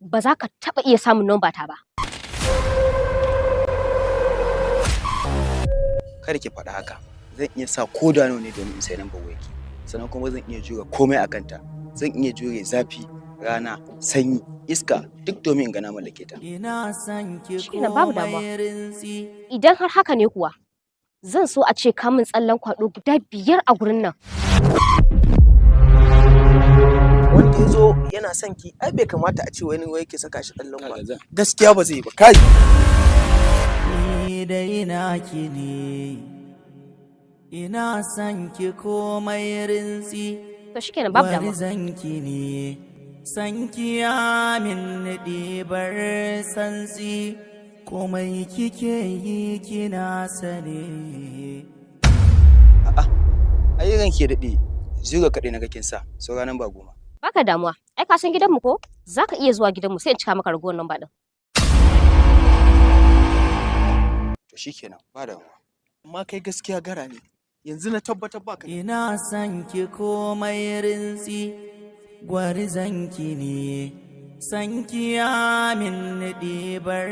ba za ka taɓa iya samun namba ta ba. Kada ki faɗa haka. Zan iya sa ko da nawa ne domin in sai lambar wayarki. Sannan kuma zan iya jure komai a kanta. Zan iya jure zafi, rana, sanyi, iska duk domin in ga na mallake ta. Shikenan babu damuwa. Idan har haka ne kuwa, zan so a ce ka min tsallen kwaɗo guda 5 a gurin nan. Wanda ya zo yana son ki, ai bai kamata a ce wani wai ke saka shi tsallen kwaɗo. Gaskiya ba zai yi ba. Kai. Ni dai naki ne, ina son ki komai rinsi. To shikenan babu damuwa. Zanki ne, sanki ya min ɗibar santsi, komai kike yi kina sane. A'a, ai ranki ya daɗe, zura kaɗai na kin sa, saura nan ba 10. Baka damuwa. Ai ka san gidanmu ko? Zaka iya zuwa gidanmu sai in cika maka ragowar namba din. To shikenan, ba damuwa. Amma kai gaskiya gara ne. Yanzu na tabbatar baka. Ina son ki komai rinsi, gwarzanki ne, sanki ya min ɗibar